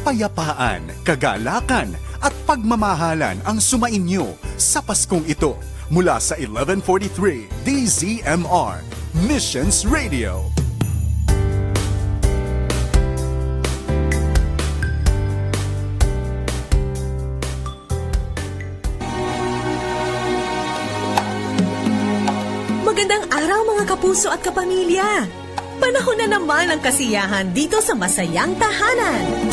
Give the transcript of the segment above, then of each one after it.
kapayapaan, kagalakan at pagmamahalan ang sumainyo sa Paskong ito mula sa 1143 DZMR Missions Radio. Magandang araw mga kapuso at kapamilya! Panahon na naman ang kasiyahan dito sa Masayang Tahanan.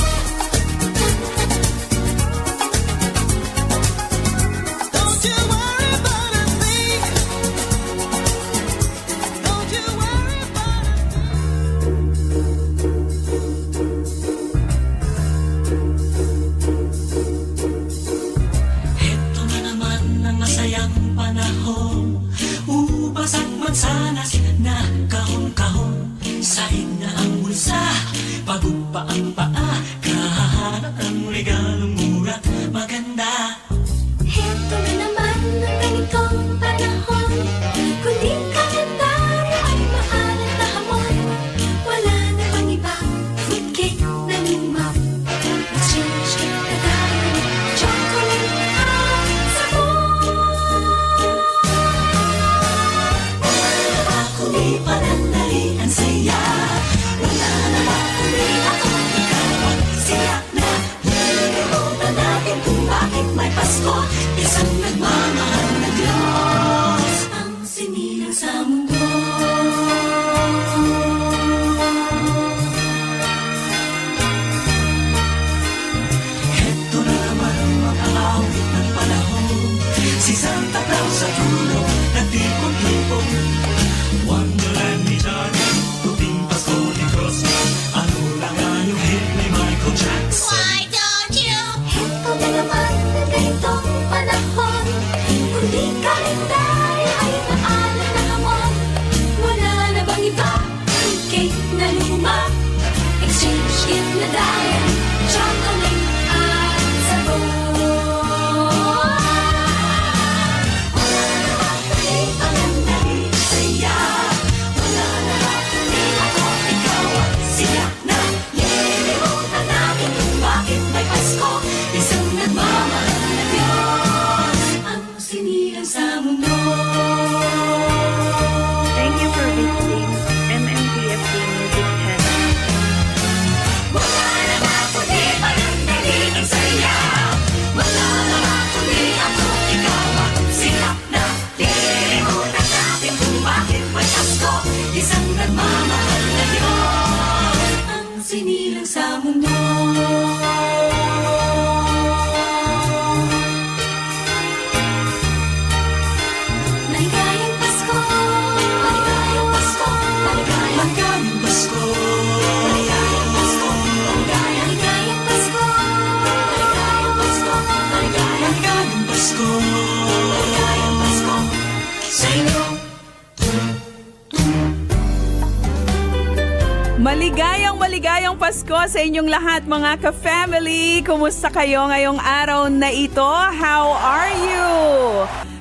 Ito na naman ang masayang panahon. Ubas at mansanas na kahon-kahon. Saig na ang bulsa, pagod pa ang paa. Kahahanap ng regalong mura't maganda. Heto na naman ang ganitong panahon. Kundi kalendaryo ay maalat na hamon. Wala na bang iba, fruit cake na luma. Exchange cake na tayo, chocolate at sabon. Wala na ba kundi panandali ang saya? Wala na ba kundi ako, ikaw at siya na. Nililimutan natin kung bakit may Pasko. Isang nagmamahal na Diyos Ang sinilang sa mundo. Heto na naman ang mga awit ng panahon. Si Santa Claus sa tulong nagtipon-tipon. Wonderland ni Johnny, tuwing Pasko ni Christmas. Ano lang nga yung hit ni Michael Jackson? Heto na naman ang ganitong panahon. Kundi kalendaryo ay maalat na hamon. Wala na bang iba, fruit cake na luma. Exchange gift na dayan, chocolate at sabon. Wala na ba kundi panandali saya? Wala na ba kundi ako, ikaw at siya na. Nililimutan natin kung bakit may Pasko. Isang nagmamahal na Diyos ang sinilang sa mundo. Thank you for visiting MMTFC Music Channel. Wala na ba kundi panandali ang saya? Wala na ba kundi ako, ikaw at sila na. Nililimutan natin kung bakit may Pasko. Isang nagmamahal na Diyos ang sinilang sa mundo. Maligayang Pasko, maligayang Pasko, maligayang Maligayang Pasko. Maligayang Pasko, maligayang Pasko, maligayang Pasko, maligayang Maligayang Pasko maligayang Pasko sa inyo. Maligayang Pasko sa inyong lahat mga ka-family! Kumusta kayo ngayong araw na ito? How are you?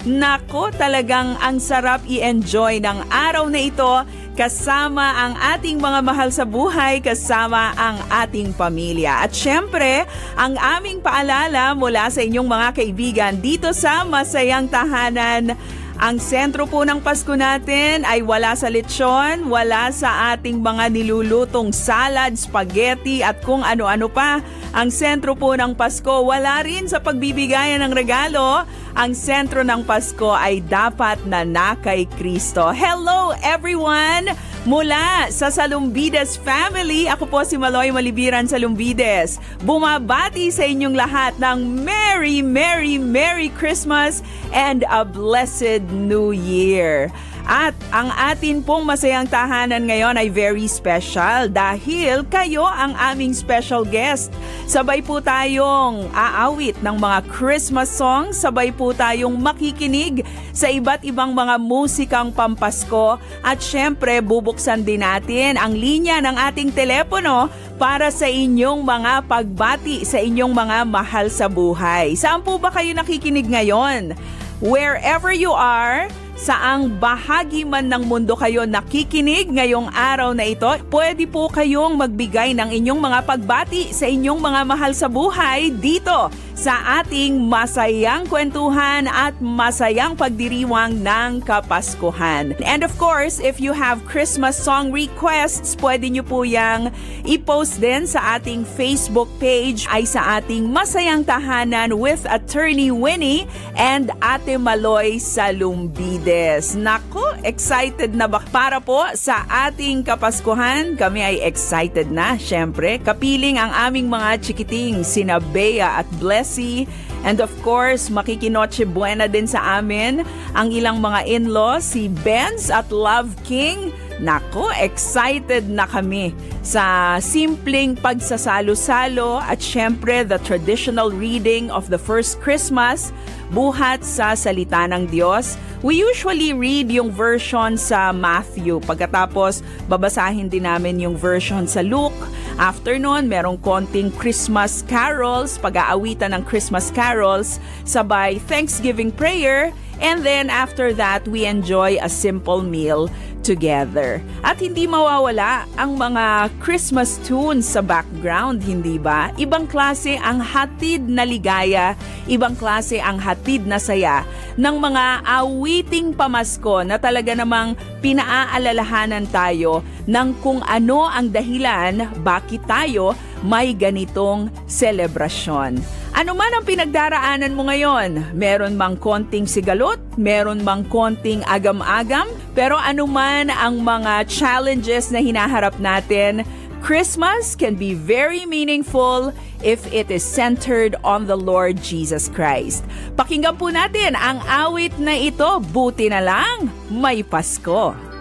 Nako, talagang ang sarap i-enjoy ng araw na ito kasama ang ating mga mahal sa buhay, kasama ang ating pamilya. At syempre, ang aming paalala mula sa inyong mga kaibigan dito sa Masayang Tahanan. Ang sentro po ng Pasko natin ay wala sa lechon, wala sa ating mga nilulutong salad, spaghetti at kung ano-ano pa. Ang sentro po ng Pasko, wala rin sa pagbibigayan ng regalo. Ang sentro ng Pasko ay dapat na kay Kristo. Hello everyone! Mula sa Salumbides family, ako po si Maloy Malibiran Salumbides. Bumabati sa inyong lahat ng Merry, Merry, Merry Christmas and a Blessed New Year. At ang atin pong masayang tahanan ngayon ay very special dahil kayo ang aming special guest. Sabay po tayong aawit ng mga Christmas songs, sabay po tayong makikinig sa iba't ibang mga musikang pampasko at syempre bubuksan din natin ang linya ng ating telepono para sa inyong mga pagbati sa inyong mga mahal sa buhay. Saan po ba kayo nakikinig ngayon? Wherever you are, saang bahagi man ng mundo kayo nakikinig ngayong araw na ito, pwede po kayong magbigay ng inyong mga pagbati sa inyong mga mahal sa buhay dito sa ating masayang kwentuhan at masayang pagdiriwang ng Kapaskuhan. And of course, if you have Christmas song requests, pwede nyo po yang i-post din sa ating Facebook page ay sa ating Masayang Tahanan with Attorney Winnie and Ate Maloy Salumbides. Naku, excited na ba para po sa ating Kapaskuhan? Kami ay excited na, syempre. Kapiling ang aming mga chikiting, sina Bea at Blessy. And of course, makikinoche buena din sa amin ang ilang mga in-laws, si Benz at Love King. Nako, excited na kami sa simpleng pagsasalo-salo at syempre the traditional reading of the first Christmas buhat sa salita ng Diyos. We usually read yung version sa Matthew. Pagkatapos, babasahin din namin yung version sa Luke. After nun, merong konting Christmas carols, pag-aawitan ng Christmas carols, sabay Thanksgiving prayer, and then after that, we enjoy a simple meal together. At hindi mawawala ang mga Christmas tunes sa background, hindi ba? Ibang klase ang hatid na ligaya, ibang klase ang hatid na saya ng mga awiting pamasko na talaga namang pinaaalalahanan tayo ng kung ano ang dahilan bakit tayo may ganitong selebrasyon. Ano man ang pinagdaraanan mo ngayon, meron mang konting sigalot, meron mang konting agam-agam, pero ano man ang mga challenges na hinaharap natin, Christmas can be very meaningful if it is centered on the Lord Jesus Christ. Pakinggan po natin ang awit na ito, Buti na lang may Pasko.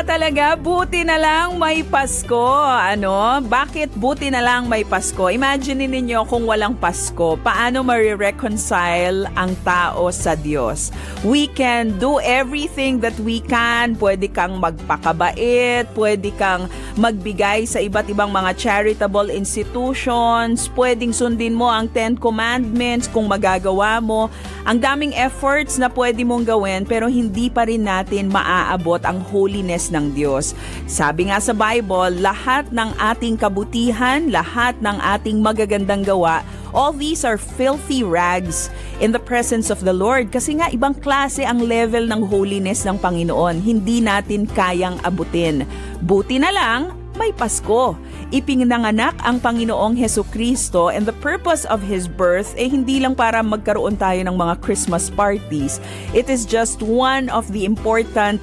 nga talaga, buti na lang may Pasko. Ano? Bakit buti na lang may Pasko? Imagine ninyo kung walang Pasko, paano marireconcile ang tao sa Diyos? We can do everything that we can. Pwede kang magpakabait, pwede kang magbigay sa iba't ibang mga charitable institutions, pwedeng sundin mo ang 10 Commandments kung magagawa mo. Ang daming efforts na pwede mong gawin pero hindi pa rin natin maaabot ang holiness ng Diyos. Sabi nga sa Bible, lahat ng ating kabutihan, lahat ng ating magagandang gawa, all these are filthy rags in the presence of the Lord. Kasi nga ibang klase ang level ng holiness ng Panginoon. Hindi natin kayang abutin. Buti na lang, may Pasko. Ipinanganak ang Panginoong Hesukristo and the purpose of His birth hindi lang para magkaroon tayo ng mga Christmas parties. It is just one of the important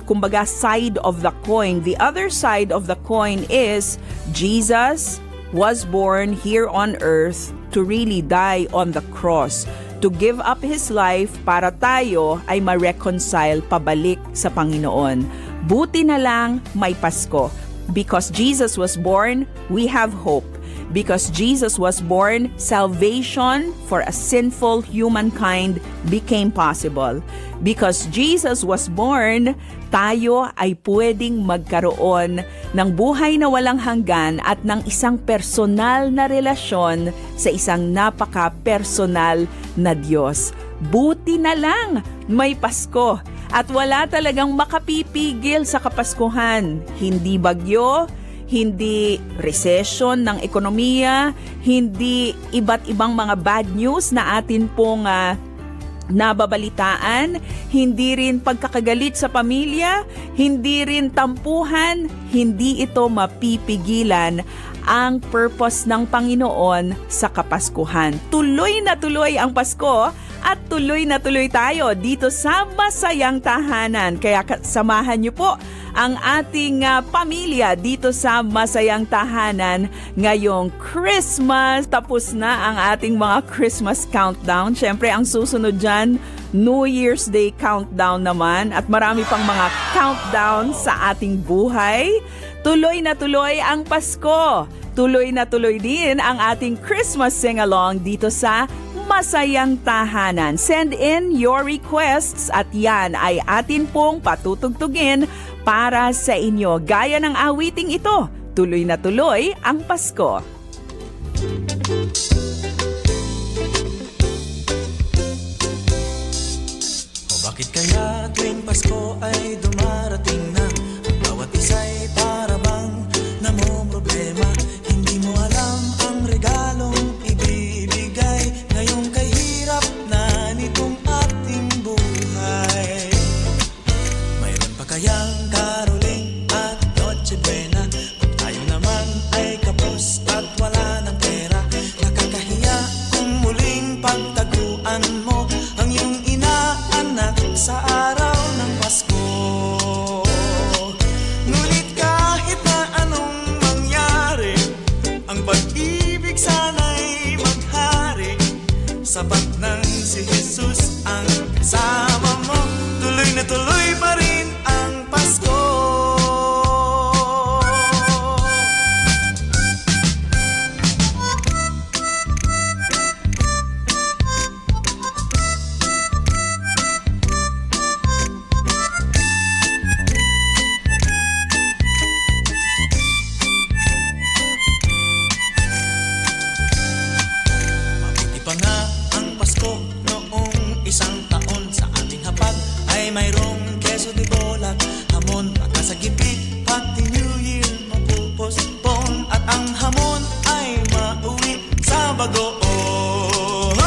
kumbaga side of the coin. The other side of the coin is Jesus was born here on earth to really die on the cross, to give up His life para tayo ay ma-reconcile pabalik sa Panginoon. Buti na lang may Pasko. Because Jesus was born, we have hope. Because Jesus was born, salvation for a sinful humankind became possible. Because Jesus was born, tayo ay pwedeng magkaroon ng buhay na walang hanggan at ng isang personal na relasyon sa isang napaka-personal na Diyos. Buti na lang may Pasko. At wala talagang makapipigil sa Kapaskuhan. Hindi bagyo, hindi recession ng ekonomiya, hindi iba't ibang mga bad news na atin pong nababalitaan, hindi rin pagkakagalit sa pamilya, hindi rin tampuhan, hindi ito mapipigilan ang purpose ng Panginoon sa Kapaskuhan. Tuloy na tuloy ang Pasko at tuloy na tuloy tayo dito sa Masayang Tahanan. Kaya samahan niyo po ang ating pamilya dito sa Masayang Tahanan ngayong Christmas. Tapos na ang ating mga Christmas countdown. Siyempre, ang susunod dyan, New Year's Day countdown naman at marami pang mga countdown sa ating buhay. Tuloy na tuloy ang Pasko. Tuloy na tuloy din ang ating Christmas sing-along dito sa Masayang Tahanan. Send in your requests at yan ay atin pong patutugtugin para sa inyo. Gaya ng awiting ito, tuloy na tuloy ang Pasko. O bakit kaya tuwing Pasko ay dumarating na ang bawat isa'y para bang namomroblema? Hindi mo alam ang regalong ibibigay ngayong kahirap na nitong ating buhay. Mayroon pa kayang caroling at Noche Buena kung tayo naman ay kapos at wala ng pera? Nakakahiya kung muling pagtaguan mo ang iyong inaanak sa araw ng Pasko. Ngunit kahit na anong mangyari, ang pag-ibig sana'y maghari. Sapat nang si Jesus ang kasama mo, tuloy na tuloy pa rin ang Pasko. Mabuti pa nga ang Pasko noong isang taon. Sa ating hapag ay mayroong keso de bola, hamon, pagkasagipi, pati New Year mapupospon. At ang hamon ay mauwi sa bagoong.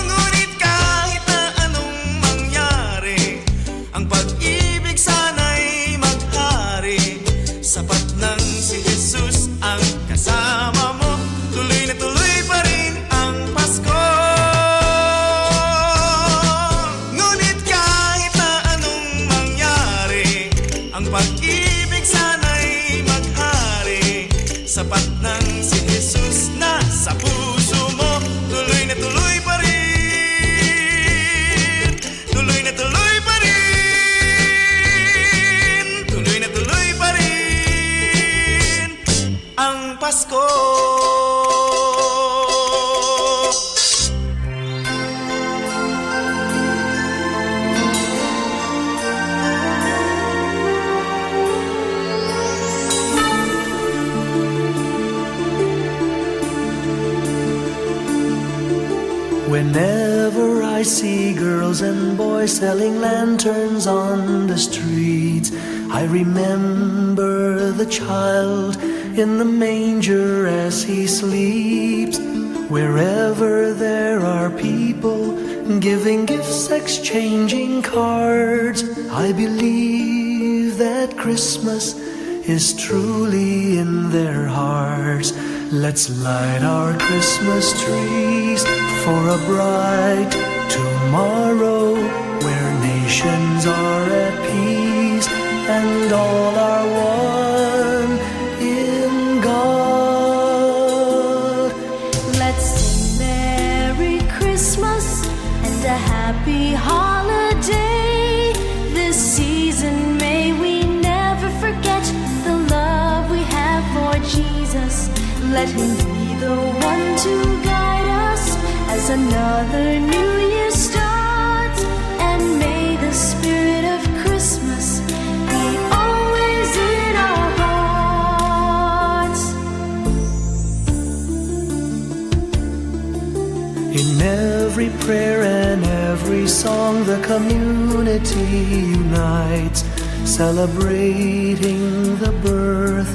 Ngunit kahit na anong mangyari, ang pag-ibig sana'y maghari. Sapat nang si Jesus ang kasama mo, tuloy na tuloy pa rin ang Pasko. Ngunit kahit na anong mangyari, ang pag-ibig sana'y maghari. Sapat nang si Jesus na sa puso mo, tuloy na tuloy pa rin. Tuloy na tuloy pa rin. Pasko. Whenever I see girls and boys selling lanterns on the streets, I remember the child in the manger as he sleeps. Wherever there are people giving gifts, exchanging cards, I believe that Christmas is truly in their hearts. Let's light our Christmas trees for a bright tomorrow where nations are at peace and all are one in God. Let's sing Merry Christmas and a Happy Holiday. This season may we never forget the love we have for Jesus. Let him be the one to guide us as another new year starts. And may the spirit of Christmas be always in our hearts. In every prayer and every song, the community unites, celebrating the birth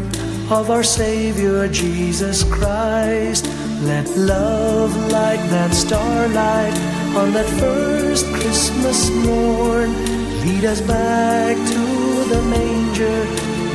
of our Savior Jesus Christ. Let love like that starlight on that first Christmas morn lead us back to the manger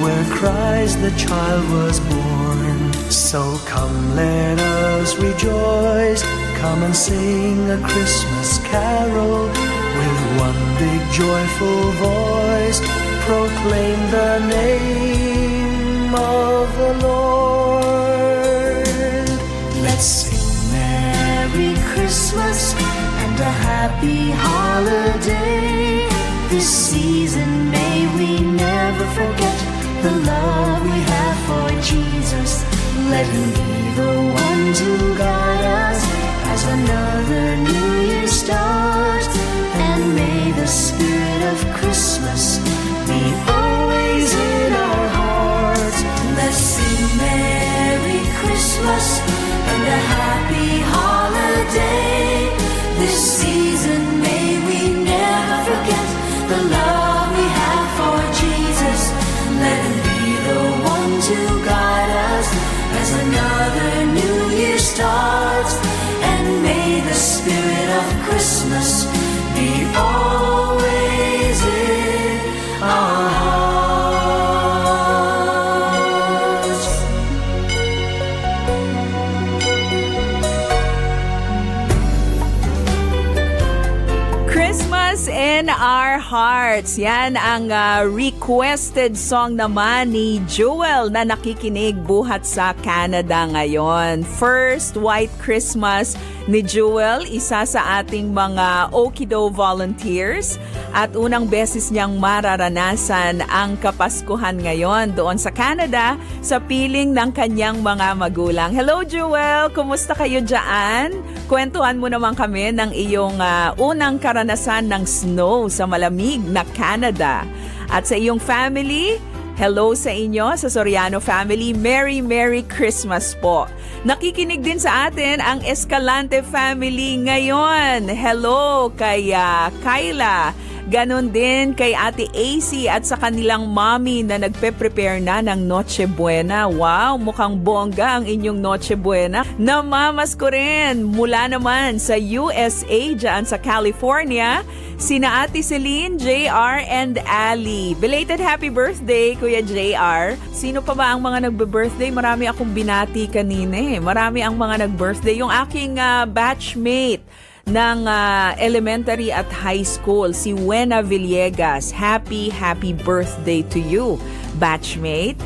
where Christ the child was born. So come, let us rejoice, come and sing a Christmas carol with one big joyful voice, proclaim the name of the Lord. Let's sing Merry Christmas and a Happy Holiday. This season may we never forget the love we have for Jesus. Let him be the one to guide us as another new year starts. And may the spirit of Christmas be always in our hearts. Let's sing Merry Christmas and a Happy Holiday. This season may we never forget the love we have for Jesus. Let him be the one to guide us as another new year starts. And may the spirit of Christmas be always in our hearts. Christmas in our hearts. Yan ang requested song naman ni Jewel na nakikinig buhat sa Canada ngayon. First White Christmas ni Jewel, isa sa ating mga Okido volunteers at unang beses niyang mararanasan ang Kapaskuhan ngayon doon sa Canada sa piling ng kanyang mga magulang. Hello Jewel! Kumusta kayo dyan? Kwentuhan mo naman kami ng iyong unang karanasan ng snow sa malamig na Canada. At sa iyong family, hello sa inyo, sa Soriano family. Merry, Merry Christmas po. Nakikinig din sa atin ang Escalante family ngayon. Hello kay Kyla. Ganon din kay Ate AC at sa kanilang mommy na nagpe-prepare na ng Noche Buena. Wow, mukhang bongga ang inyong Noche Buena. Namamas ko rin mula naman sa USA dyan sa California. Sina Ate Celine, JR, and Ali. Belated happy birthday, Kuya JR. Sino pa ba ang mga nagbe-birthday? Marami akong binati kanina eh. Marami ang mga nag-birthday. Yung aking batchmate ng elementary at high school, si Wena Villegas. Happy birthday to you, batchmate.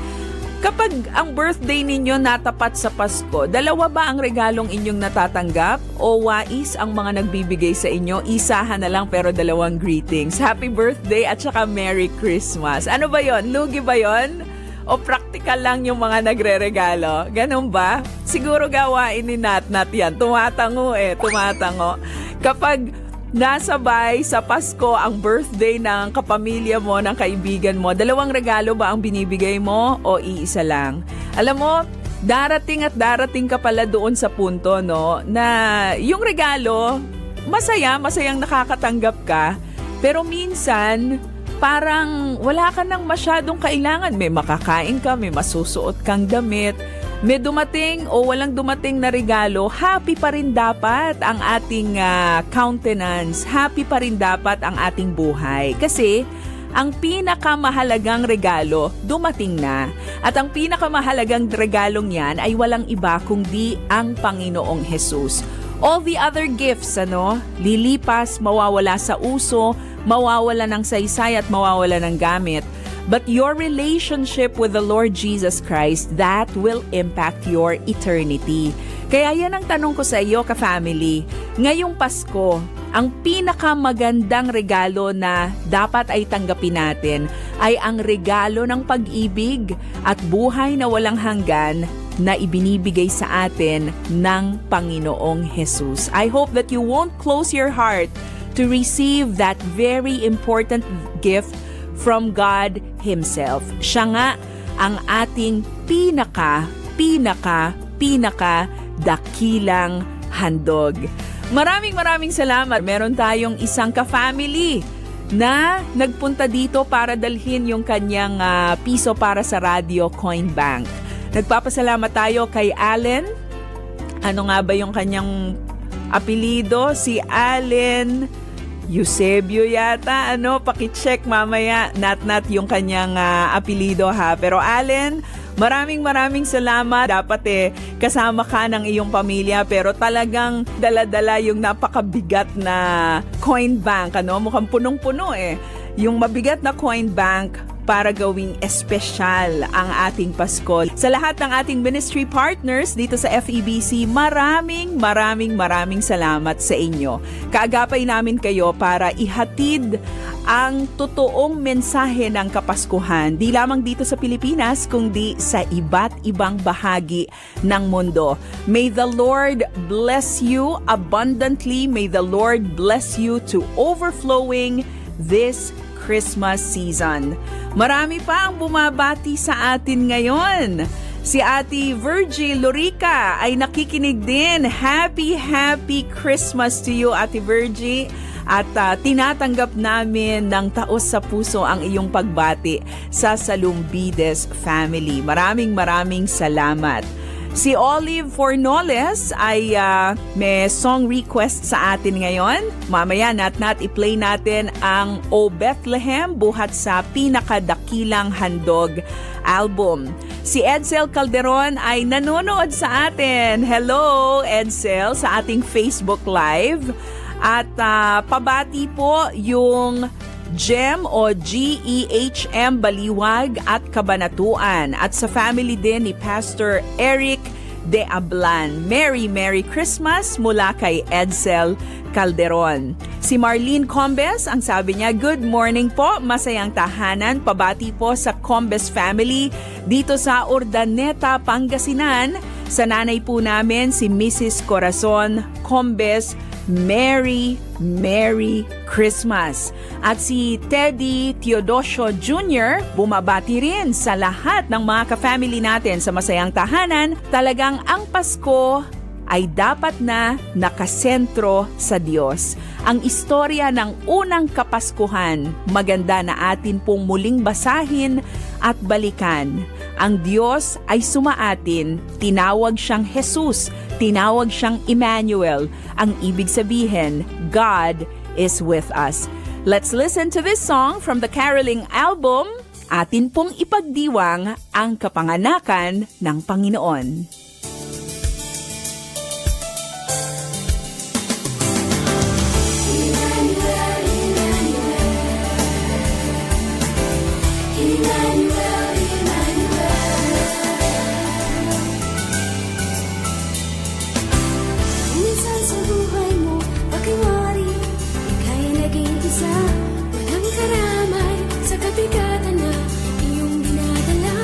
Kapag ang birthday ninyo natapat sa Pasko, dalawa ba ang regalong inyong natatanggap? O wais ang mga nagbibigay sa inyo? Isahan na lang pero dalawang greetings. Happy birthday at saka Merry Christmas. Ano ba yon? Lugi ba yon? O practical lang yung mga nagre-regalo? Ganun ba? Siguro gawain ni Nat yan. Tumatango tumatango. Kapag nasabay sa Pasko ang birthday ng kapamilya mo, ng kaibigan mo, 2 regalo ba ang binibigay mo o iisa lang? Alam mo, darating at darating ka pala doon sa punto, no, na yung regalo, masayang nakakatanggap ka, pero minsan, parang wala ka nang masyadong kailangan. May makakain ka, may masusuot kang damit, may dumating o walang dumating na regalo, happy pa rin dapat ang ating countenance, happy pa rin dapat ang ating buhay. Kasi ang pinakamahalagang regalo dumating na. At ang pinakamahalagang regalong yan ay walang iba kundi ang Panginoong Jesus. All the other gifts, lilipas, mawawala sa uso, mawawala ng saysay at mawawala ng gamit. But your relationship with the Lord Jesus Christ, that will impact your eternity. Kaya yan ang tanong ko sa iyo, ka-family. Ngayong Pasko, ang pinakamagandang regalo na dapat ay tanggapin natin ay ang regalo ng pag-ibig at buhay na walang hanggan na ibinibigay sa atin ng Panginoong Jesus. I hope that you won't close your heart to receive that very important gift from God Himself. Siya nga ang ating pinaka dakilang handog. Maraming salamat. Meron tayong isang ka-family na nagpunta dito para dalhin yung kanyang piso para sa Radio Coin Bank. Nagpapasalamat tayo kay Allen. Ano nga ba yung kanyang apelido? Si Allen Eusebio yata, pakicheck mamaya, Nat yung kanyang apelido ha. Pero Allen, maraming salamat. Dapat kasama ka ng iyong pamilya, pero talagang dala-dala yung napakabigat na coin bank, mukhang punong-puno yung mabigat na coin bank para gawing espesyal ang ating Pasko. Sa lahat ng ating ministry partners dito sa FEBC, maraming salamat sa inyo. Kaagapay namin kayo para ihatid ang totoong mensahe ng Kapaskuhan, di lamang dito sa Pilipinas, kundi sa iba't ibang bahagi ng mundo. May the Lord bless you abundantly. May the Lord bless you to overflowing this Christmas season. Marami pa ang bumabati sa atin ngayon. Si Ate Virgie Lorica ay nakikinig din. Happy Christmas to you, Ate Virgie. At tinatanggap namin ng taos sa puso ang iyong pagbati sa Salumbides family. Maraming salamat. Si Olive Fornoles ay may song request sa atin ngayon. Mamaya Nat i-play natin ang O Bethlehem buhat sa pinakadakilang handog album. Si Edsel Calderon ay nanonood sa atin. Hello Edsel sa ating Facebook Live. At pabati po yung GEM o GEHM Baliwag at Kabanatuan. At sa family din ni Pastor Eric De Ablan. Merry Christmas mula kay Edsel Calderon. Si Marlene Combes, ang sabi niya, good morning po, masayang tahanan. Pabati po sa Combes family dito sa Urdaneta, Pangasinan. Sa nanay po namin, si Mrs. Corazon Combes, Merry Christmas. At si Teddy Teodosio Jr. bumabati rin sa lahat ng mga ka-family natin sa masayang tahanan. Talagang ang Pasko ay dapat na nakasentro sa Diyos. Ang istorya ng unang Kapaskuhan, maganda na atin pong muling basahin at balikan. Ang Diyos ay sumaatin, tinawag siyang Jesus, tinawag siyang Emmanuel. Ang ibig sabihin, God is with us. Let's listen to this song from the caroling album. Atin pong ipagdiwang ang kapanganakan ng Panginoon. Minsan sa buhay mo, pakiwari, ika'y naging isa. Walang karamay sa kabigatan na iyong dinadala.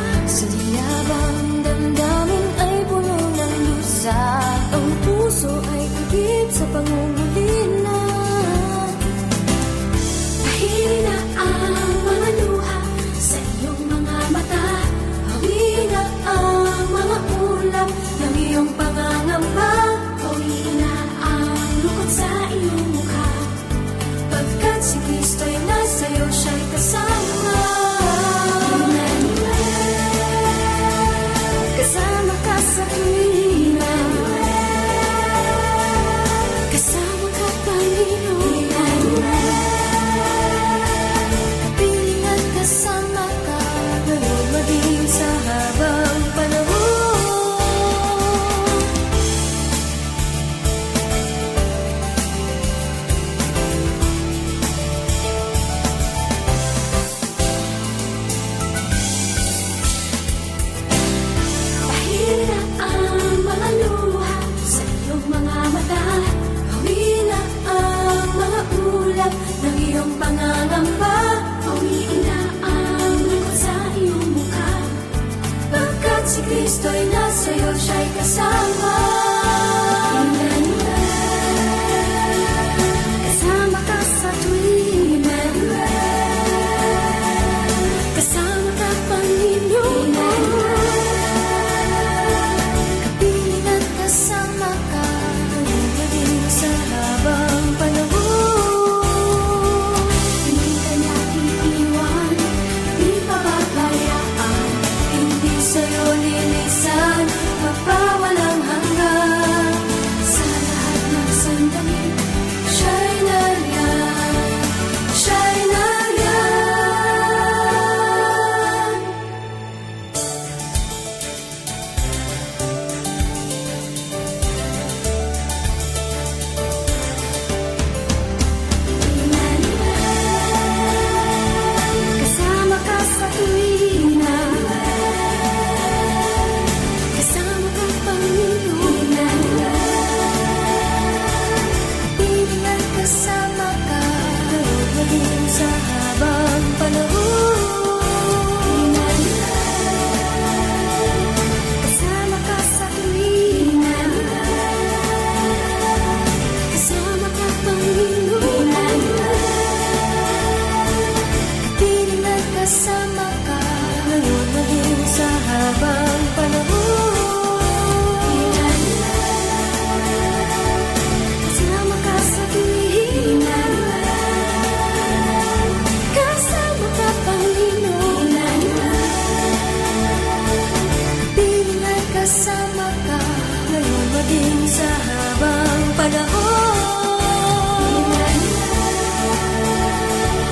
Ngayon maging sa habang panahon,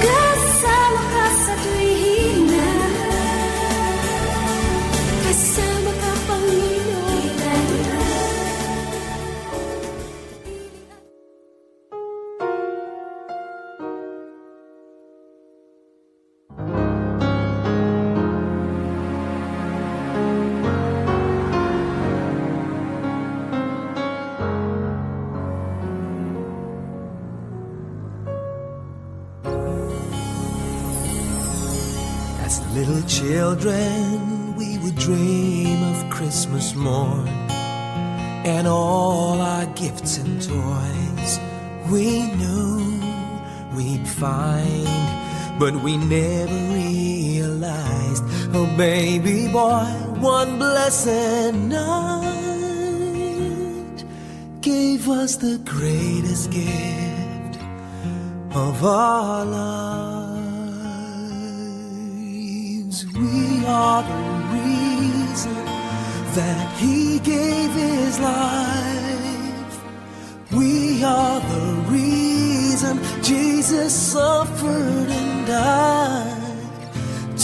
kasama ka sa tuwing kasama ka, Panginoon. As little children, we would dream of Christmas morn and all our gifts and toys we knew we'd find, but we never realized, oh baby boy, one blessed night gave us the greatest gift of our lives. We are the reason that he gave his life. We are the reason Jesus suffered and died.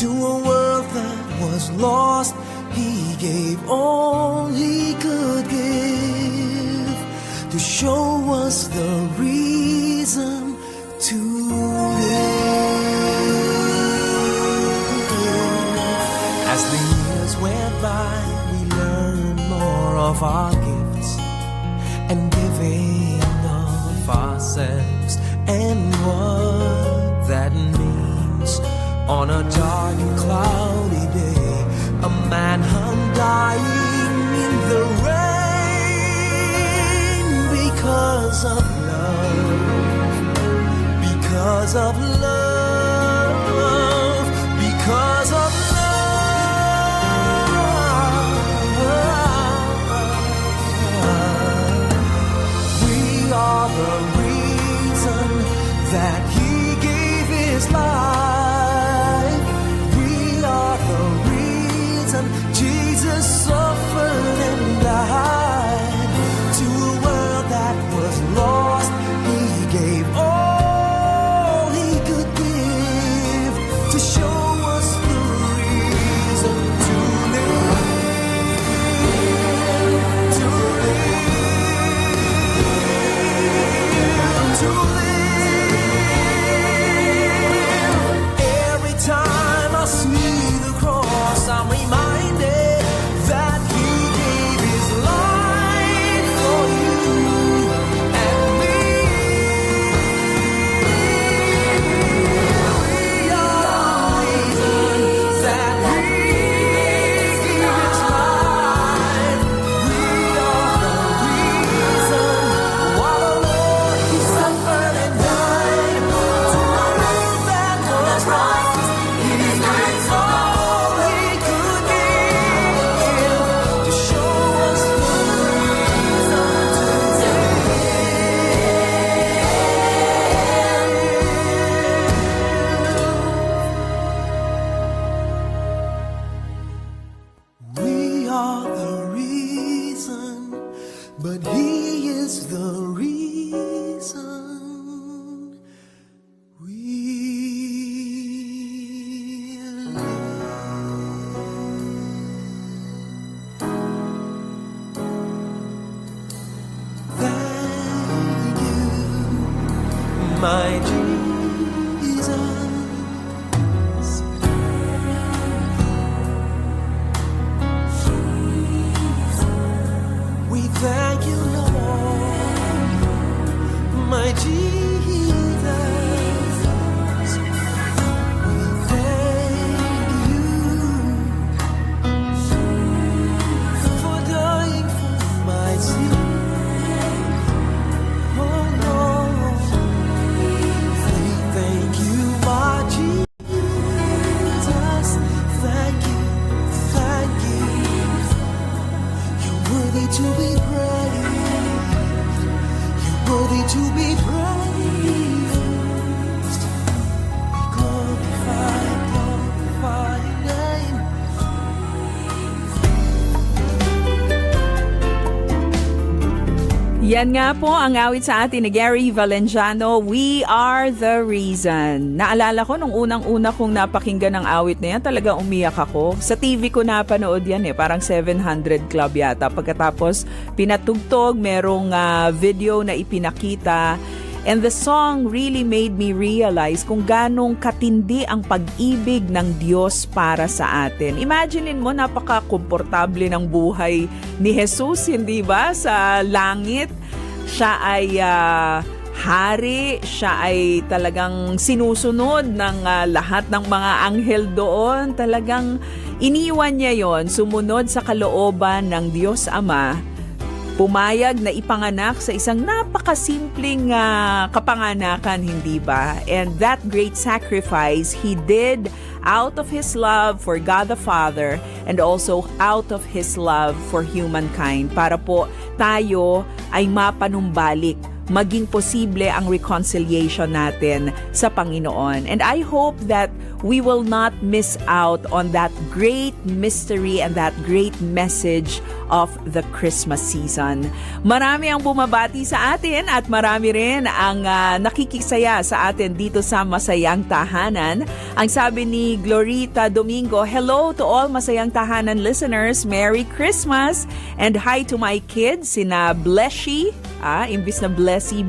To a world that was lost, he gave all he could give to show us the reason to live. As the years went by, we learned more of our gifts and giving of ourselves and what that means. On a dark and cloudy day, a man hung dying in the rain because of love, because of love, because of love. We are the reason that he gave his life. We are the reason Jesus suffered and died. To a world that was lost, he gave all he could give to show us the reason to live, to live, to live. Every time I see the cross, I'm reminded that he gave his life for you and me. We are the reason that he gave his life. We are the reason why the Lord he suffered and died. To a world that was lost, he gave all he could give to show us the reason to live. We are the reason, but he is the reason we live. Thank you, my Jesus. We thank you, Lord, my Jesus. We thank you for dying for my sin. Oh Lord, we thank you, my Jesus. Thank you, thank you. You're worthy to be praised. You're worthy to be praised. We glorify your name. Yan nga po ang awit sa atin ni Gary Valenciano, We Are the Reason. Naalala ko nung unang-una kong napakinggan ng awit na yan, talaga umiyak ako. Sa TV ko napanood yan parang 700 Club yata. Pagkatapos pinatugtog, merong video na ipinakita. And the song really made me realize kung ganong katindi ang pag-ibig ng Diyos para sa atin. Imaginein mo, napaka-komportable ng buhay ni Jesus, hindi ba? Sa langit, siya ay hari, siya ay talagang sinusunod ng lahat ng mga anghel doon. Talagang iniwan niya yon, sumunod sa kalooban ng Diyos Ama. Pumayag na ipanganak sa isang napakasimpleng kapanganakan, hindi ba? And that great sacrifice He did out of His love for God the Father and also out of His love for humankind para po tayo ay mapanumbalik, maging posible ang reconciliation natin sa Panginoon. And I hope that we will not miss out on that great mystery and that great message of the Christmas season. Marami ang bumabati sa atin at marami rin ang nakikisaya sa atin dito sa Masayang Tahanan. Ang sabi ni Glorita Domingo, hello to all Masayang Tahanan listeners. Merry Christmas! And hi to my kids, sina Blessy, imbis na Blessy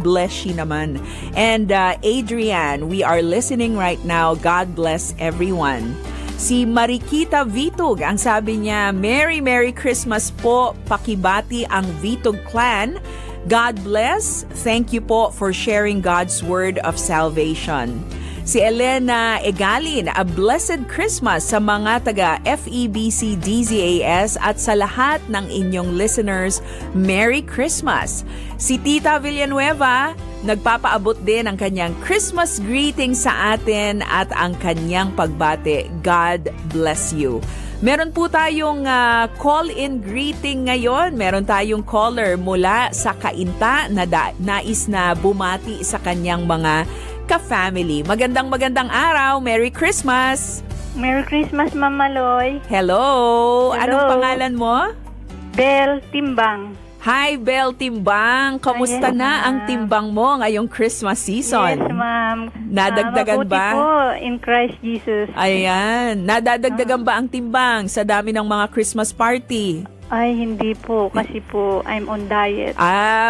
naman. And Adrian, we are listening right now. God bless everyone. Si Marikita Vitug, ang sabi niya, Merry Christmas po, pakibati ang Vitug clan. God bless. Thank you po for sharing God's word of salvation. Si Elena Egalin, a blessed Christmas sa mga taga FEBC DZAS at sa lahat ng inyong listeners. Merry Christmas! Si Tita Villanueva, nagpapaabot din ang kanyang Christmas greeting sa atin at ang kanyang pagbate. God bless you. Meron po tayong call-in greeting ngayon. Meron tayong caller mula sa Cainta na nais na bumati sa kanyang mga ka-family. Magandang araw. Merry Christmas! Merry Christmas, Mama Loy. Hello! Anong pangalan mo? Bel Timbang. Hi, Bel Timbang. Kamusta Yes, na ma'am. ang timbang mo ngayong Christmas season? Yes, ma'am. Nadagdagan Mabuti ba? po in Christ Jesus. Ayan. Nadadagdagan ba ang timbang sa dami ng mga Christmas party? Ay, hindi po. Kasi po, I'm on diet.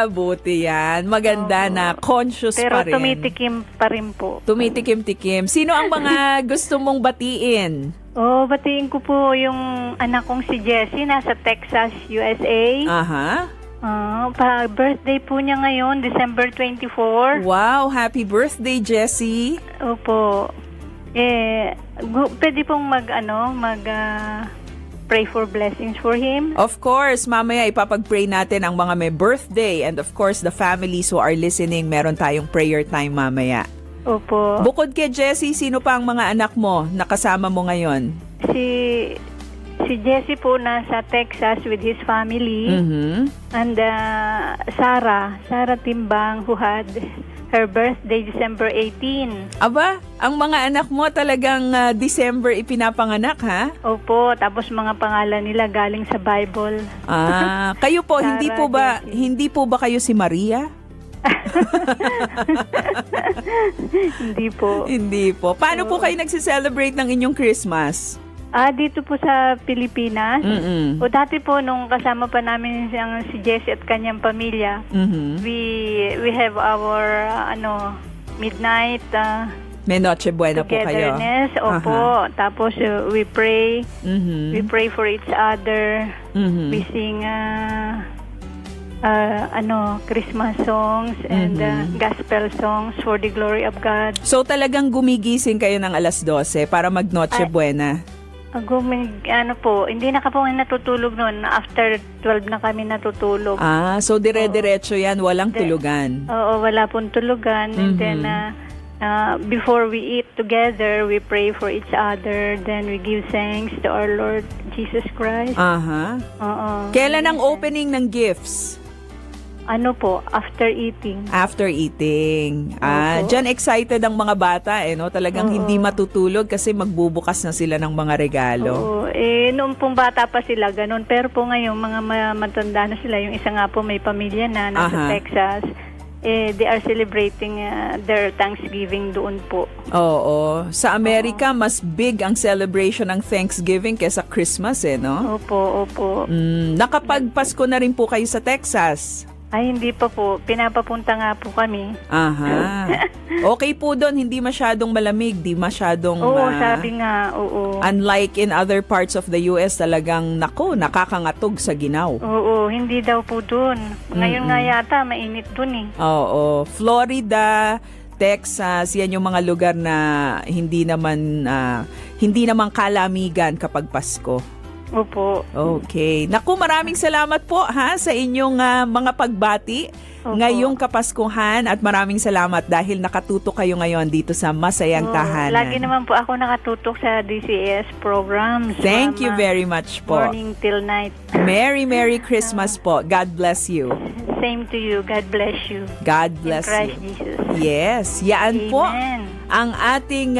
Buti yan. Maganda na conscious Pero pa rin. tumitikim pa rin po. Tumitikim-tikim. Sino ang mga gusto mong batiin? Batiin ko po yung anak kong si Jessie, nasa Texas, USA. Aha. Pa-birthday po niya ngayon, December 24. Wow, happy birthday, Jessie. Opo. Pwede pong pray for blessings for him. Of course, mamaya ipapag-pray natin ang mga may birthday and of course the families who are listening, meron tayong prayer time mamaya. Opo. Bukod kay Jessie, sino pa ang mga anak mo na kasama mo ngayon? Si Jessie po nasa Texas with his family. Mhm. And Sarah Timbang, who had her birthday December 18. Aba, ang mga anak mo talagang December ipinapanganak, ha? Opo, tapos mga pangalan nila galing sa Bible. Kayo po, Sarah, Jessie. hindi po ba kayo si Maria? Hindi po. Hindi po. Paano po kayo nagse-celebrate ng inyong Christmas? Dito po sa Pilipinas. Mm-mm. Dati po nung kasama pa namin si Jessie at kanyang pamilya, Mhm. we have our midnight May Noche Buena po kayo. togetherness. Opo. Tapos we pray. Mhm. We pray for each other. Mhm. We sing Christmas songs and gospel songs for the glory of God. So talagang gumigising kayo ng alas 12 para mag Noche Buena. Hindi na ka po natutulog noon. After 12 na kami natutulog. So dire-diretso yan, walang tulugan. Oo, wala pong tulugan. And then, before we eat together, we pray for each other. Then we give thanks to our Lord Jesus Christ. Aha. Oo. Kailan ang opening ng gifts? Ano po, after eating. After eating. Opo. Diyan excited ang mga bata, no? Talagang hindi matutulog kasi magbubukas na sila ng mga regalo. Oo, noong pong bata pa sila, ganun. Pero po ngayon, mga matanda na sila. Yung isa nga po may pamilya na nasa Aha. Texas. They are celebrating their Thanksgiving doon po. Oo. Sa Amerika, mas big ang celebration ng Thanksgiving kesa Christmas, no? Opo, opo. Nakapagpasko na rin po kayo sa Texas. Ay, hindi pa po. Pinapapunta nga po kami. Aha. Okay po doon, hindi masyadong malamig, di masyadong... Oo, sabi nga, oo. Unlike in other parts of the US, talagang, nakakangatog sa ginaw. Oo, hindi daw po doon. Ngayon nga yata, mainit doon eh. Oo. Florida, Texas, yan yung mga lugar na hindi naman kalamigan kapag Pasko. Opo. Okay. Naku, maraming salamat po sa inyong mga pagbati Opo. ngayong Kapaskuhan at maraming salamat dahil nakatutok kayo ngayon dito sa Masayang Oo, Tahanan. Lagi naman po ako nakatutok sa DCS programs. Thank you from, very much po. Morning till night. Merry Christmas po. God bless you. Same to you. God bless you. God In bless Christ you. Jesus. Yes, yan po Amen. ang ating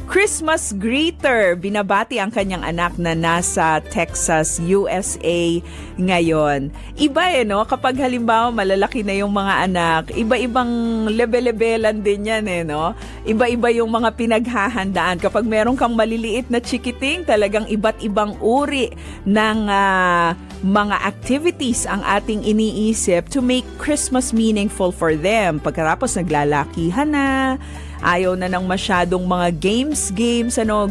Christmas greeter. Binabati ang kanyang anak na nasa Texas, USA ngayon. Iba no? Kapag halimbawa malalaki na yung mga anak, iba-ibang level-levelan din yan no? Iba-iba yung mga pinaghahandaan. Kapag meron kang maliliit na chikiting, talagang iba't ibang uri ng mga activities ang ating iniisip to make Christmas meaningful for them. Pagkatapos naglalakihan na, ayaw na ng masyadong mga games,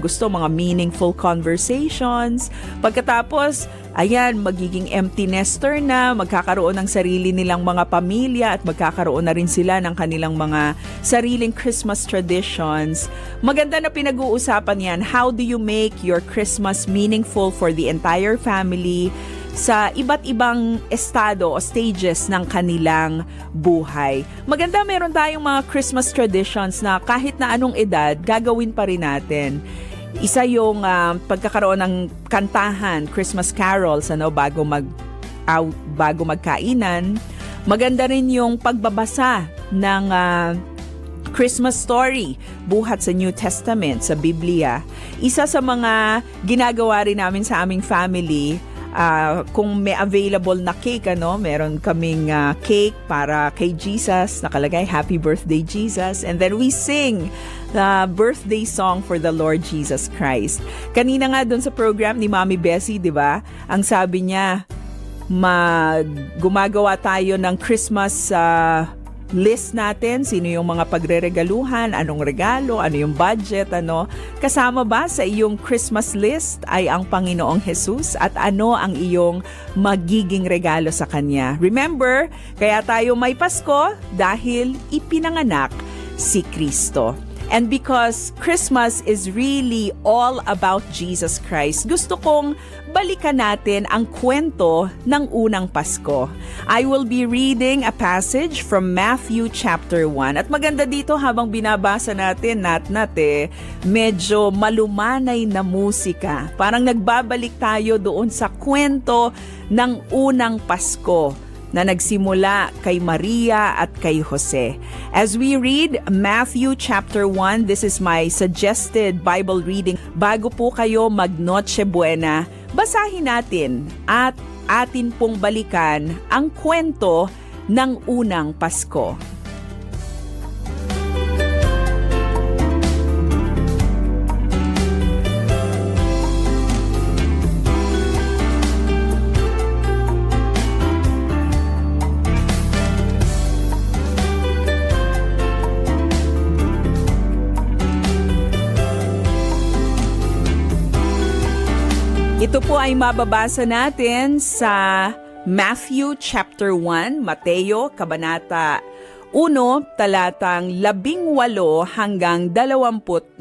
gusto mga meaningful conversations. Pagkatapos, ayan, magiging empty nester na, magkakaroon ng sarili nilang mga pamilya at magkakaroon na rin sila ng kanilang mga sariling Christmas traditions. Maganda na pinag-uusapan yan. How do you make your Christmas meaningful for the entire family sa iba't ibang estado o stages ng kanilang buhay. Maganda meron tayong mga Christmas traditions na kahit na anong edad, gagawin pa rin natin. Isa yung pagkakaroon ng kantahan, Christmas carols, bago magkainan. Maganda rin yung pagbabasa ng Christmas story, buhat sa New Testament, sa Biblia. Isa sa mga ginagawa rin namin sa aming family, kung may available na cake, meron kaming cake para kay Jesus, nakalagay Happy Birthday Jesus, and then we sing the birthday song for the Lord Jesus Christ. Kanina nga doon sa program ni Mami Bessie, di ba? Ang sabi niya, gumagawa tayo ng Christmas list natin, sino yung mga pagreregaluhan, anong regalo, ano yung budget, kasama ba sa iyong Christmas list ay ang Panginoong Jesus at ano ang iyong magiging regalo sa Kanya. Remember, kaya tayo may Pasko dahil ipinanganak si Kristo. And because Christmas is really all about Jesus Christ, gusto kong balikan natin ang kwento ng unang Pasko. I will be reading a passage from Matthew chapter 1. At maganda dito habang binabasa natin, medyo malumanay na musika. Parang nagbabalik tayo doon sa kwento ng unang Pasko na nagsimula kay Maria at kay Jose. As we read Matthew chapter 1, this is my suggested Bible reading. Bago po kayo mag-Noche Buena, basahin natin at atin pong balikan ang kwento ng unang Pasko. Ito po ay mababasa natin sa Matthew chapter 1, Mateo, Kabanata 1, talatang 18 hanggang 25.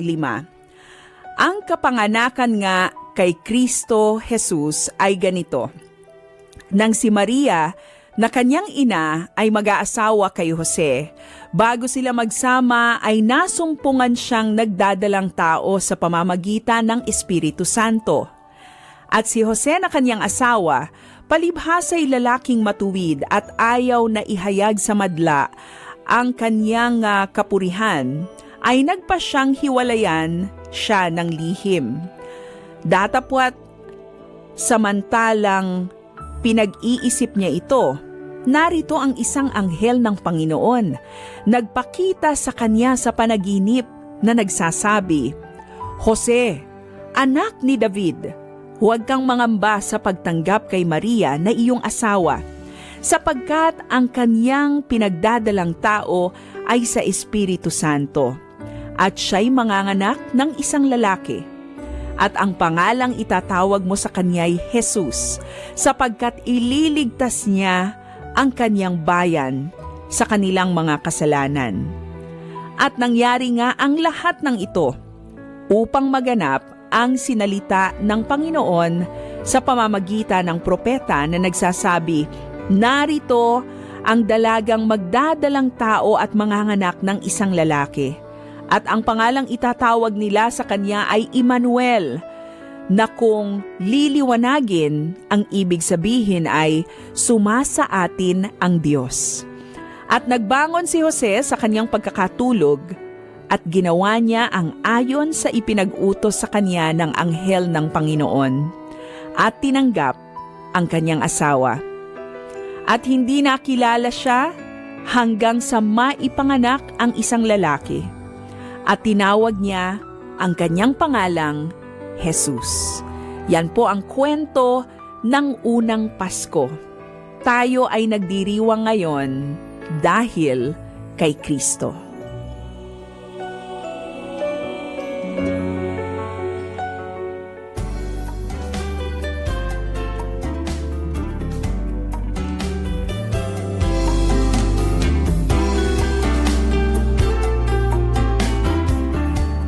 Ang kapanganakan nga kay Kristo Jesus ay ganito. Nang si Maria, na kanyang ina ay mag-aasawa kay Jose, bago sila magsama ay nasumpungan siyang nagdadalang tao sa pamamagitan ng Espiritu Santo. At si Jose na kanyang asawa, Palibhasa'y lalaking matuwid at ayaw na ihayag sa madla ang kanyang kapurihan, ay nagpa siyang hiwalayan siya ng lihim. Datapwat samantalang pinag-iisip niya ito, narito ang isang anghel ng Panginoon. Nagpakita sa kanya sa panaginip na nagsasabi, Jose, anak ni David, huwag kang mangamba sa pagtanggap kay Maria na iyong asawa, sapagkat ang kanyang pinagdadalang tao ay sa Espiritu Santo, at siya'y manganganak ng isang lalaki. At ang pangalang itatawag mo sa kanya'y Jesus, sapagkat ililigtas niya ang kanyang bayan sa kanilang mga kasalanan. At nangyari nga ang lahat ng ito upang maganap ang sinalita ng Panginoon sa pamamagitan ng propeta na nagsasabi, narito ang dalagang magdadalang tao at manganganak ng isang lalaki. At ang pangalang itatawag nila sa kanya ay Emmanuel, na kung liliwanagin, ang ibig sabihin ay sumasa atin ang Diyos. At nagbangon si Jose sa kanyang pagkakatulog at ginawa niya ang ayon sa ipinag-utos sa kanya ng anghel ng Panginoon at tinanggap ang kanyang asawa. At hindi nakilala siya hanggang sa maipanganak ang isang lalaki. At tinawag niya ang kanyang pangalang Jesus. Yan po ang kwento ng unang Pasko. Tayo ay nagdiriwang ngayon dahil kay Kristo.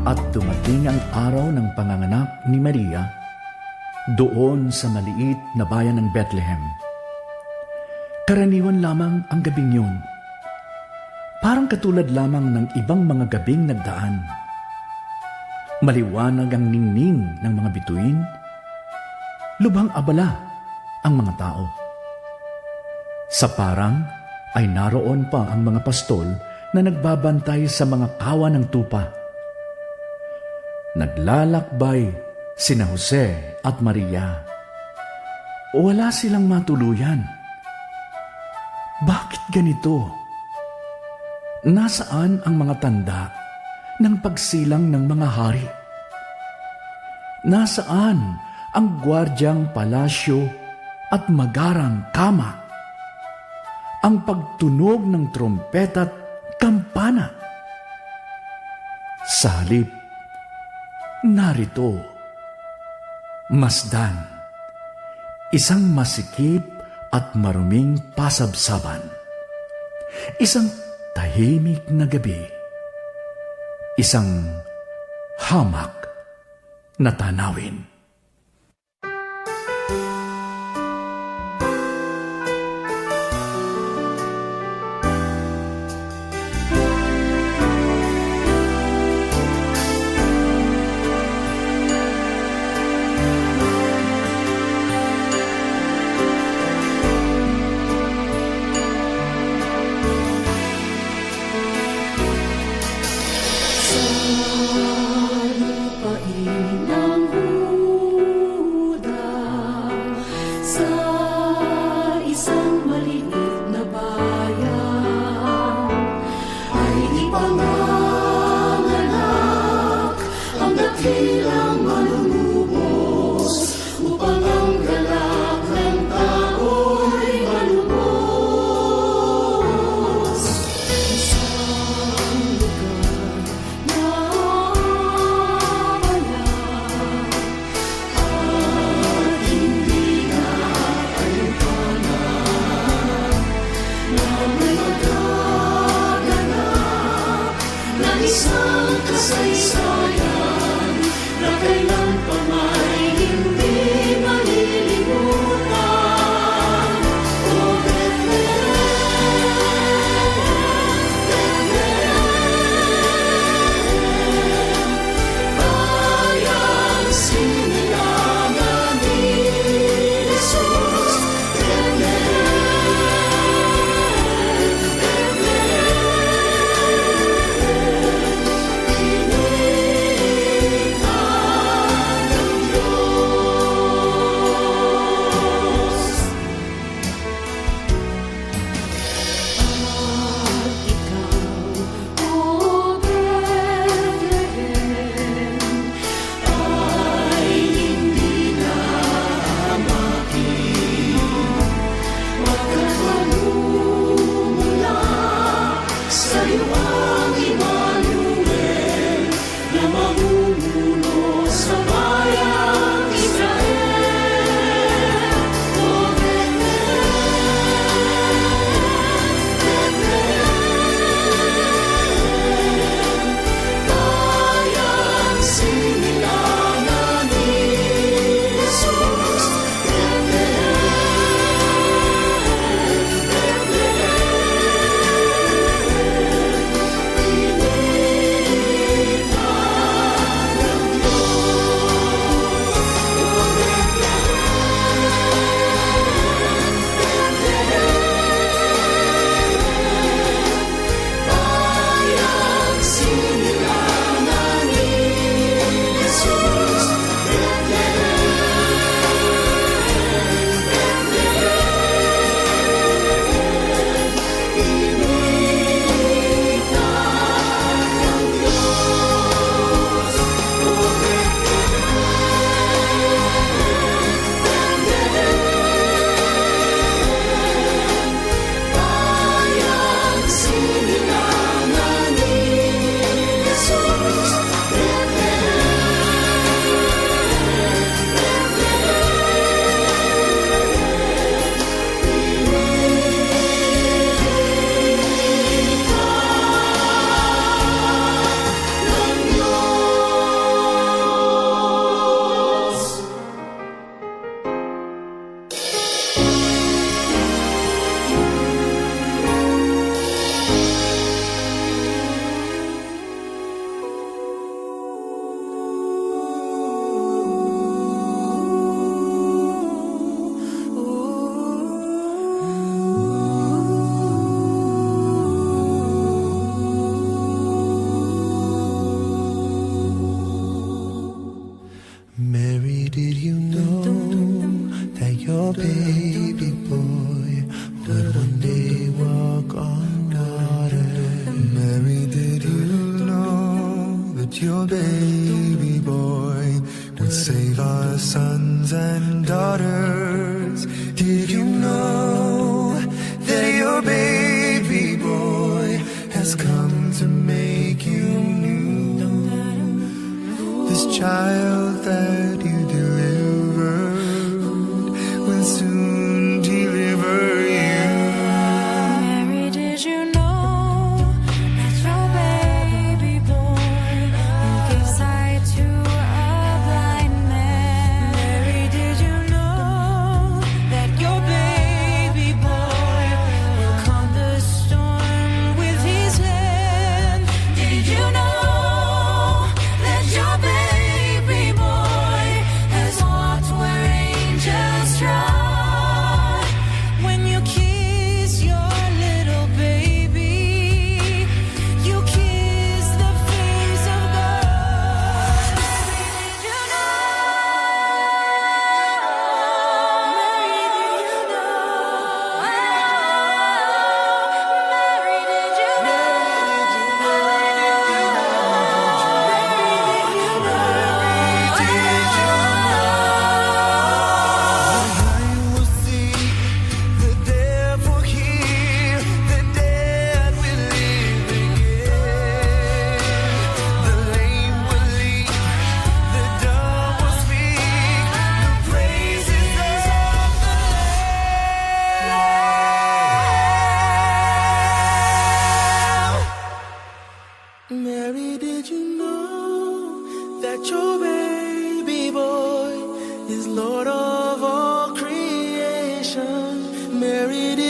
At dumating ang araw ng panganganak ni Maria doon sa maliit na bayan ng Bethlehem. Karaniwan lamang ang gabing yun. Parang katulad lamang ng ibang mga gabing nagdaan. Maliwanag ang ningning ng mga bituin. Lubhang abala ang mga tao. Sa parang ay naroon pa ang mga pastol na nagbabantay sa mga kawa ng tupa. Naglalakbay sina Jose at Maria. Wala silang matuluyan. Bakit ganito? Nasaan ang mga tanda ng pagsilang ng mga hari? Nasaan ang gwardyang palasyo at magarang kama? Ang pagtunog ng trompeta at kampana? Sa halip, narito, masdan, isang masikip at maruming pasabsaban, isang tahimik na gabi, isang hamak na tanawin. Ng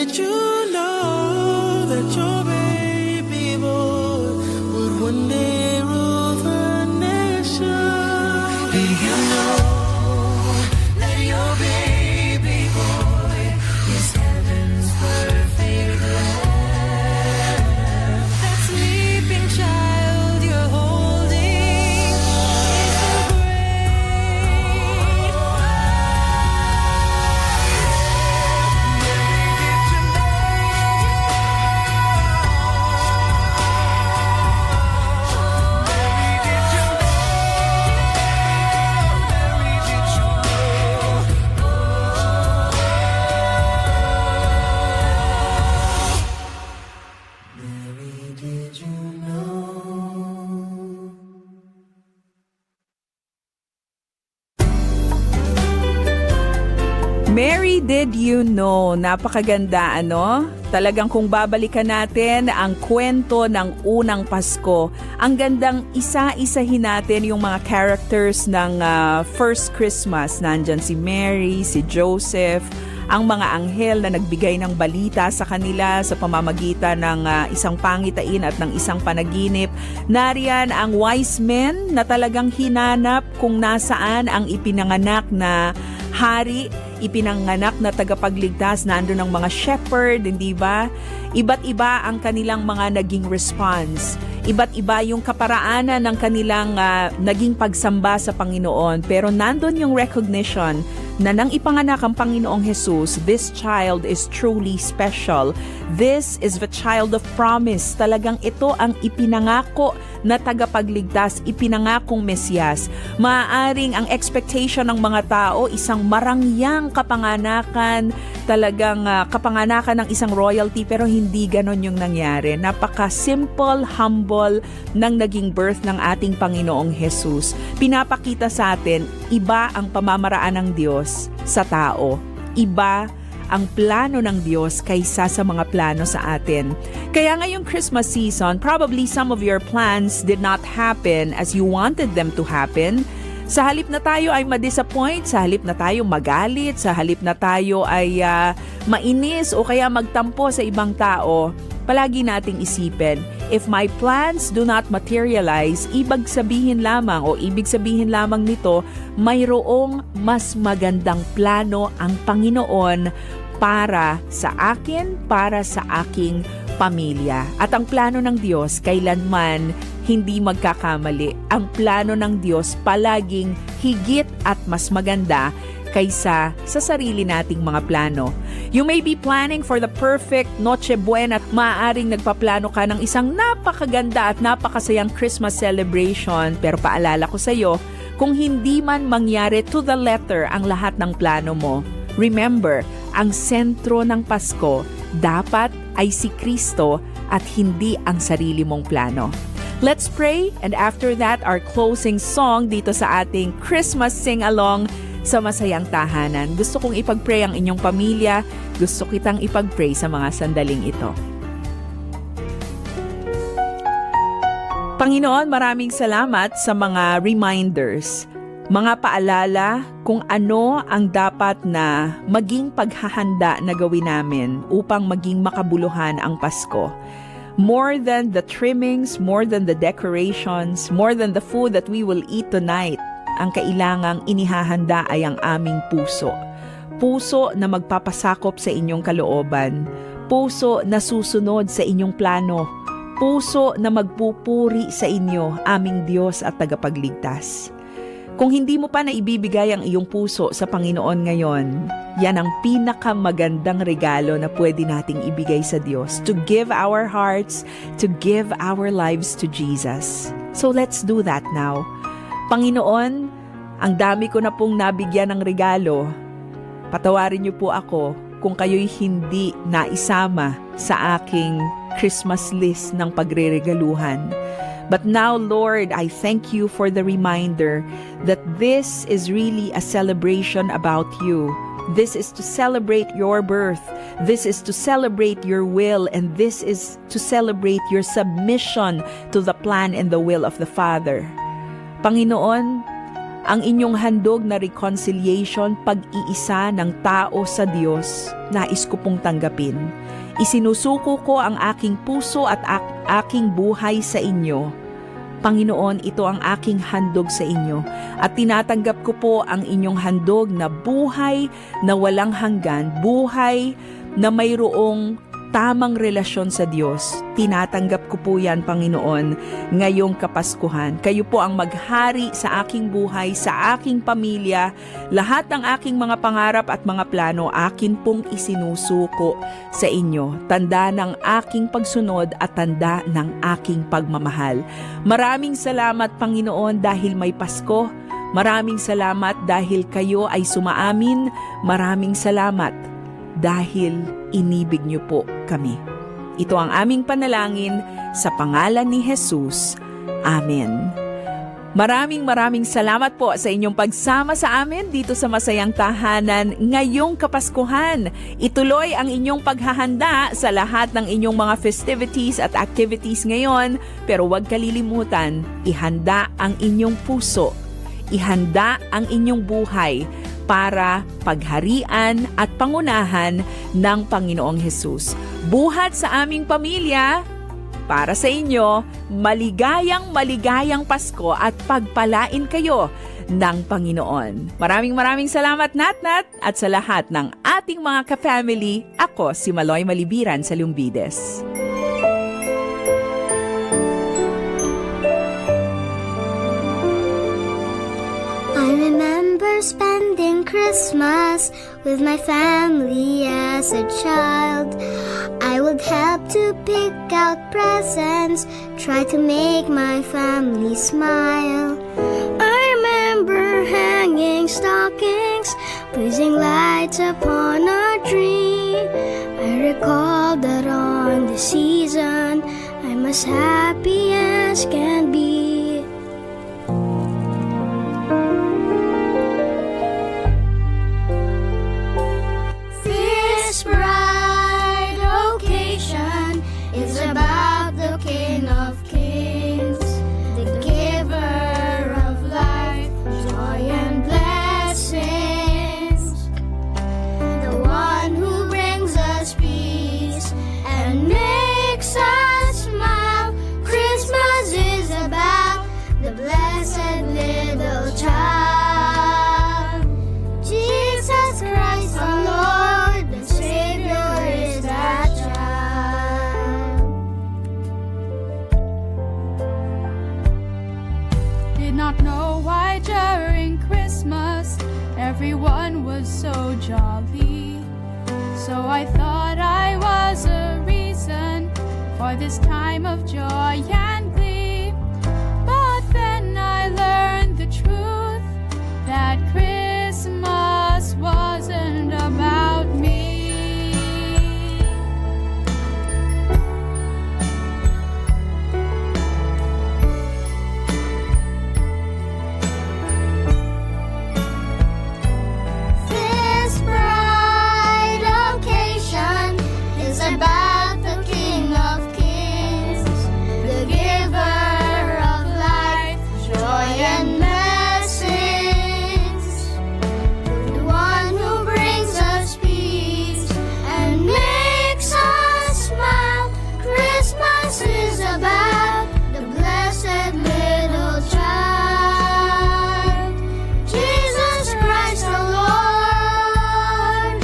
did you know that your baby boy would one day rule the nation? Did you know that your baby boy is heaven's perfect lamb? That sleeping child you're holding is the great Mary, did you know? Napakaganda, ano? Talagang kung babalikan natin ang kwento ng unang Pasko, ang gandang isa-isahin natin yung mga characters ng First Christmas. Nandyan si Mary, si Joseph, ang mga anghel na nagbigay ng balita sa kanila sa pamamagitan ng isang pangitain at ng isang panaginip. Nariyan ang wise men na talagang hinanap kung nasaan ang ipinanganak na hari, ipinanganak na tagapagligtas. Nandun ang mga shepherd, hindi ba? Iba't iba ang kanilang mga naging response. Iba't iba yung kaparaanan ng kanilang naging pagsamba sa Panginoon. Pero nandun yung recognition na nang ipanganak ang Panginoong Jesus, this child is truly special. This is the child of promise. Talagang ito ang ipinangako na tagapagligtas, ipinangakong Mesiyas. Maaaring ang expectation ng mga tao, isang marangyang kapanganakan, talagang kapanganakan ng isang royalty, pero hindi ganon yung nangyari. Napaka-simple, humble ng naging birth ng ating Panginoong Jesus. Pinapakita sa atin, iba ang pamamaraan ng Diyos sa tao. Iba ang plano ng Diyos kaysa sa mga plano sa atin. Kaya ngayong Christmas season, probably some of your plans did not happen as you wanted them to happen. Sa halip na tayo ay ma-disappoint, sa halip na tayo magalit, sa halip na tayo ay mainis o kaya magtampo sa ibang tao, palagi nating isipin, if my plans do not materialize, ibig sabihin lamang nito, mayroong mas magandang plano ang Panginoon para sa akin, para sa aking pamilya. At ang plano ng Diyos kailanman hindi magkakamali. Ang plano ng Diyos palaging higit at mas maganda kaysa sa sarili nating mga plano. You may be planning for the perfect Noche Buena at maaaring nagpaplano ka ng isang napakaganda at napakasayang Christmas celebration. Pero paalala ko sa iyo, kung hindi man mangyari to the letter ang lahat ng plano mo, remember, ang sentro ng Pasko dapat ay si Kristo at hindi ang sarili mong plano. Let's pray, and after that, our closing song dito sa ating Christmas sing-along sa Masayang Tahanan. Gusto kong ipag-pray ang inyong pamilya. Gusto kitang ipag-pray sa mga sandaling ito. Panginoon, maraming salamat sa mga reminders, mga paalala kung ano ang dapat na maging paghahanda na gawin namin upang maging makabuluhan ang Pasko. More than the trimmings, more than the decorations, more than the food that we will eat tonight, ang kailangang inihahanda ay ang aming puso. Puso na magpapasakop sa inyong kalooban. Puso na susunod sa inyong plano. Puso na magpupuri sa inyo, aming Diyos at tagapagligtas. Kung hindi mo pa naibibigay ang iyong puso sa Panginoon ngayon, yan ang pinakamagandang regalo na pwede nating ibigay sa Diyos. To give our hearts, to give our lives to Jesus. So let's do that now. Panginoon, ang dami ko na pong nabigyan ng regalo. Patawarin niyo po ako kung kayo'y hindi naisama sa aking Christmas list ng pagreregaluhan. But now, Lord, I thank you for the reminder that this is really a celebration about you. This is to celebrate your birth. This is to celebrate your will. And this is to celebrate your submission to the plan and the will of the Father. Panginoon, ang inyong handog na reconciliation, pag-iisa ng tao sa Diyos, nais ko pong tanggapin. Isinusuko ko ang aking puso at aking buhay sa inyo. Panginoon, ito ang aking handog sa inyo at tinatanggap ko po ang inyong handog na buhay na walang hanggan, buhay na mayroong tamang relasyon sa Diyos. Tinatanggap ko po yan, Panginoon, ngayong Kapaskuhan. Kayo po ang maghari sa aking buhay, sa aking pamilya. Lahat ng aking mga pangarap at mga plano, akin pong isinusuko sa inyo. Tanda ng aking pagsunod at tanda ng aking pagmamahal. Maraming salamat, Panginoon, dahil may Pasko. Maraming salamat dahil kayo ay sumaamin. Maraming salamat dahil inibig niyo po kami. Ito ang aming panalangin sa pangalan ni Jesus. Amen. Maraming salamat po sa inyong pagsama sa amin dito sa Masayang Tahanan ngayong Kapaskuhan. Ituloy ang inyong paghahanda sa lahat ng inyong mga festivities at activities ngayon, pero huwag kalilimutan, ihanda ang inyong puso, ihanda ang inyong buhay para pagharian at pangunahan ng Panginoong Hesus. Buhat sa aming pamilya, para sa inyo, maligayang Pasko at pagpalain kayo ng Panginoon. Maraming salamat, Natnat, at sa lahat ng ating mga ka-family, ako si Maloy Malibiran sa Lumbides. I remember spending Christmas with my family as a child. I would help to pick out presents, try to make my family smile. I remember hanging stockings, placing lights upon our tree. I recall that on this season, I'm as happy as can be. This bright occasion is about the King of Kings, the giver of life, joy and blessings, the one who brings us peace and makes us smile. Christmas is about the blessed little child, Jesus Christ our Lord, the Savior is that child. Did not know why during Christmas everyone was so jolly. So I thought I was a reason for this time of joy and glee. But then I learned the truth that Christmas wasn't about me. This bright occasion is about the King of Kings, the giver of life, joy and blessings, the one who brings us peace and makes us smile. Christmas is about the blessed little child, Jesus Christ our Lord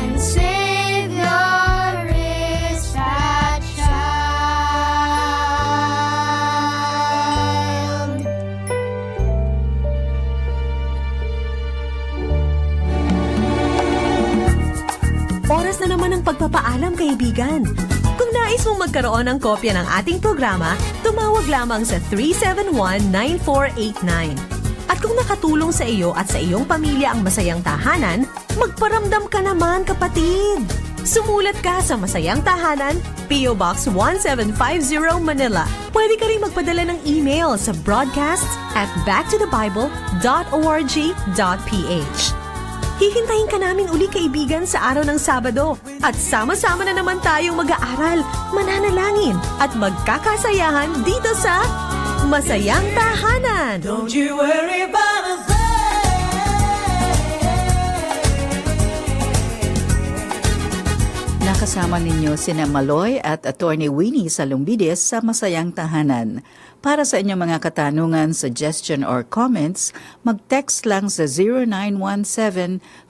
and Savior is that child. Oras na naman ng pagpapaalam, kaibigan. Kung nais mong magkaroon ng kopya ng ating programa, tumawag lamang sa 371-9489. At kung nakatulong sa iyo at sa iyong pamilya ang Masayang Tahanan, magparamdam ka naman, kapatid. Sumulat ka sa Masayang Tahanan, P.O. Box 1750 Manila. Pwede ka rin magpadala ng email sa broadcast@backtothebible.org.ph. Hihintayin ka namin uli, kaibigan, sa araw ng Sabado. At sama-sama na naman tayong mag-aaral, mananalangin, at magkakasayahan dito sa Masayang Tahanan. Don't you worry about a thing. kasama ninyo sina Maloy at Attorney Winnie Salumbides sa Masayang Tahanan. Para sa inyong mga katanungan, suggestion or comments, mag-text lang sa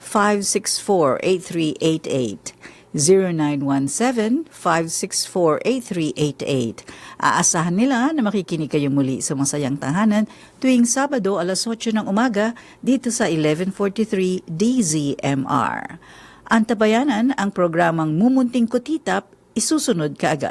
0917-564-8388. 0917-564-8388. Aasahan nila na makikinig kayo muli sa Masayang Tahanan tuwing Sabado alas 8 ng umaga dito sa 1143 DZMR. Antabayanan ang programang Mumunting Kutitap, isusunod kaagad.